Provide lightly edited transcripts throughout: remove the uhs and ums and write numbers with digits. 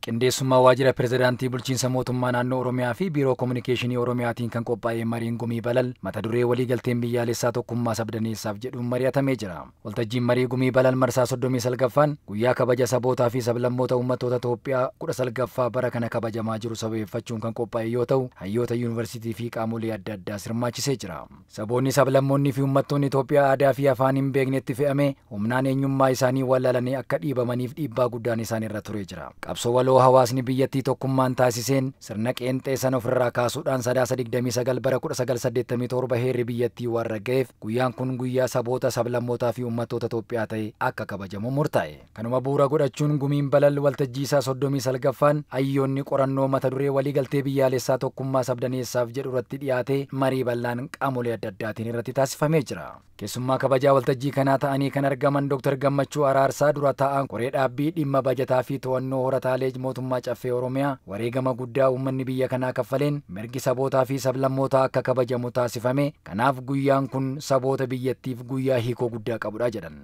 Qindeessummaa waajjira pirezidaantii bulchiinsa mootummaa naannoo Oromiyaa fi biiroo kominikeeshinii Oromiyaatiin kan qophaa'e mariin gumii balal mata duree waliigalteen biyyaalessaa tokkummaa sabdaneessaaf jedhuun mari'atamee jira. Waltajjiin marii gumii balal marsaa 39ffaan guyyaa kabaja sabootaa fi sablammoota uummattoota Itoophiyaa 19ffaa bara kana kabajamaa jiru sababeeffachuun kan qophaa'e yoo ta'u, hayyoota yuunivarsiitii fi qaamolee adda addaa hirmaachisee jira. Saboonni, sablammoonni fi uummattoonni Itoophiyaa aadaa fi afaan hin beeknetti fe'ame humnaan eenyummaa isaanii wallaalanii akka dhiibamaniif dhiibbaa guddaan isaan irra turee jira. Qabsoo waloo hawaasni biyyattii tokkummaan taasiseen sirna qeenxee sana ofirraa kaasuudhaan sadaasa 29 bara 1987 heerri biyyattii waan ragga'eef guyyaan kun guyyaa saboota, sablammootaa fi uummattoota Itoophiyaa ta'e akka kabajamu murtaa'e. Kanuma bu'uura godhachuun gumiin balal waltajjii isaa 39ffaan hayyoonni qorannoo mata duree waliigaltee biyyaalessaa tokkummaa sabdaneessaaf jedhu irratti dhiyaate marii bal'aan qaamolee adda addaatiin irratti taasifamee jira. Keessummaa kabajaa waltajjii kanaa ta'anii kan argaman Dr. Gammachuu Araarsaa dura taa'an koree dhaabbii dhimma bajataa fi to'annoo horataalee mootummaa caffee Oromiyaa wareegama guddaa uummanni biyya kanaa kaffaleen mirgi sabootaa fi sablammootaa akka kabajamu taasifame. Kanaaf guyyaan kun saboota biyyattiif guyyaa hiikoo guddaa qabudha jedhan.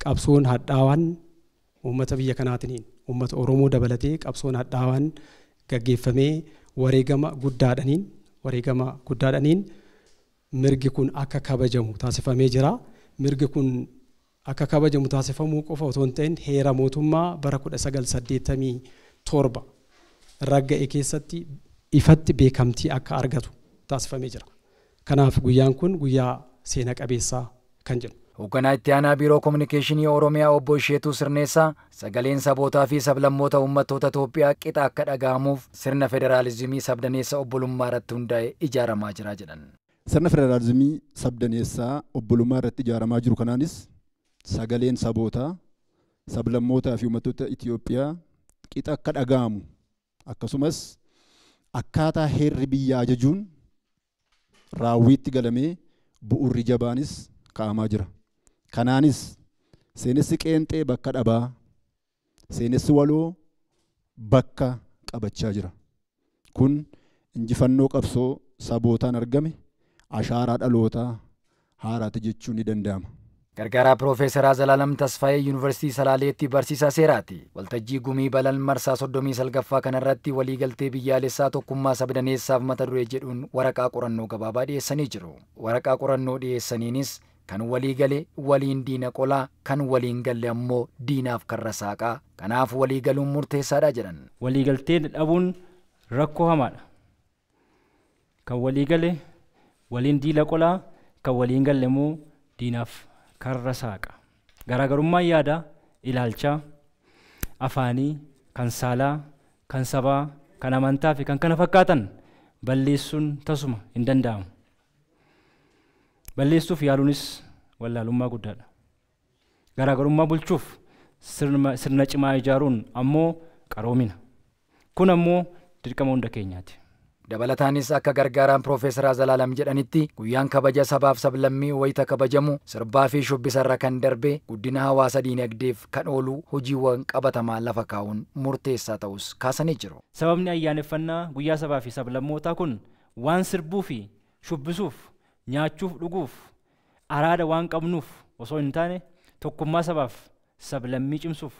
Qabsoon hadhaawaan uummata biyya kanaatiin uummata Oromoo dabalatee qabsoon hadhaawaan gaggeeffamee wareegama guddaadhaniin mirgi kun akka kabajamu taasifamee jira. Mirgi kun akka kabajamu taasifamuu qofa otoo hin ta'in heera mootummaa bara 1987 ragga'e keessatti ifatti beekamtii akka argatu taasifamee jira. Kanaaf guyyaan kun guyyaa seena qabeessaa kan jedhu. Hoogganaa itti aanaa biiroo kominikeeshinii Oromiyaa obbo Isheetuu Sirneessaa sagaleen sabootaa fi sablammoota uummattoota Itoophiyaa qixa akka dhaga'amuuf sirna federaalizimii sabdaneessa obbolummaa irratti hundaa'e ijaaramaa jira jedhan. Sirna federaalizimii sabdaneessaa obbolummaa irratti ijaaramaa jiru kanaanis sagaleen sabootaa, sablammootaa fi uummattoota Itoophiyaa qixa akka dhaga'amu akkasumas akkaataa heerri biyyaa ajajuun raawwiitti galamee bu'uurri jabaanis kaa'amaa jira. Kanaanis seenessi qeenxee bakka dhabaa, seenessi waloo bakka qabachaa jira. Kun injifannoo qabsoo sabootaan argame ashaaraa dhalootaa haaraati jechuun ni danda'ama. Gargaaraa Piroofeesaraa Zalaalam Tasfaayee Yuunivarsiitii Salaaleetti barsiisaa seeraati. Waltajjii gumii balal marsaa 39ffaa kanarratti waliigaltee biyyaalessaa tokkummaa sabdaneessaaf mata duree jedhuun waraqaa qorannoo gabaabaa dhiyeessanii jiru. Waraqaa qorannoo dhiyeessaniinis kan walii gale waliin diina qolaa, kan waliin galle ammoo diinaaf karra saaqaa. Kanaaf walii galuun murteessaadha jedhan. Waliigaltee dhabuun rakkoo hamaadha. Kan walii gale waliin diina qolaa, kan waliin galle immoo diinaaf karra saaqa. Garaagarummaan yaada, ilaalchaa, afaanii, kan saalaa, kan sabaa, kan amantaa fi kan kana fakkaatan balleessuun tasuma hin danda'amu. Balleessuuf yaaluunis wallaalummaa guddaadha. Garaagarummaa bulchuuf sirna cimaa ijaaruun ammoo qaroomina. Kun ammoo dirqama hunda keenyaati. Dabalataanis akka gargaaraan Piroofeesaraa Zalaalam jedhanitti guyyaan kabaja sabaaf sablammii wayita kabajamu sirbaa fi shubbisarra kan darbe guddina hawaasa diinagdeef kan oolu hojiiwwan qabatamaa lafa kaa'uun murteessaa ta'us kaasanii jiru. Sababni ayyaaneffannaa guyyaa sabaa fi sablammootaa kun waan sirbuu fi shubbisuuf, nyaachuuf, dhuguuf, araada waan qabnuuf osoo hin taane tokkummaa sabaaf sablammii cimsuuf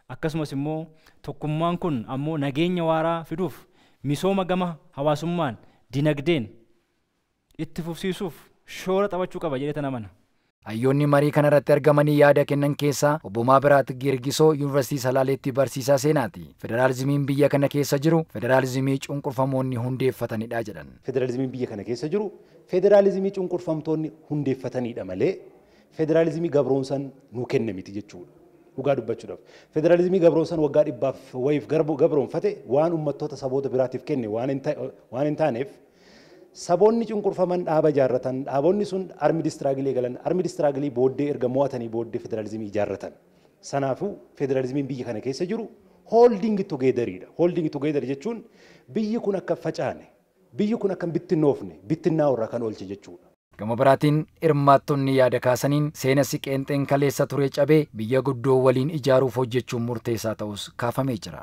akkasumas immoo tokkummaan kun ammoo nageenya waaraa fiduuf misooma gama hawaasummaan dinagdeen itti fufsiisuuf shoora taphachuu qaba jedhee amana. Hayyoonni marii kanarratti argamanii yaada kennan keessaa obbo Maabiraat Girgisoo Yuunivarsiitii Salaaleetti barsiisaa seenaati. Federaalizimiin biyya kana keessa jiru federaalizimii cunqurfamoonni hundeeffatanidha jedhan. Federaalizimiin biyya kana keessa jiru federaalizimii cunqurfamtoonni hundeeffatanidha malee federaalizimii gabroonsan nuu kenne miti jechuudha. Dhugaa dubbachuudhaaf. Federaalizimii gabroonsan waggaa 100 wayiif gabroonfate waan uummattoota saboota biraatiif kenne waan hin taaneef saboonni cunqurfaman dhaaba ijaarratan, dhaabonni sun armi distraagilee galan, armi distraagilii booddee erga mo'atanii booddee federaalizimii ijaarratan. Sanaafuu federaalizimiin biyya kana keessa jiru holding together'idha. Holding together jechuun biyyi kun akka facaane, biyyi kun akka bittinnoofne, bittinnaa irraa kan oolche jechuudha. Gama biraatiin hirmaattonni yaada kaasaniin seenessi qeenxeen kaleessa ture cabee biyya guddoo waliin ijaaruuf hojjechuun murteessaa ta'us kaafamee jira.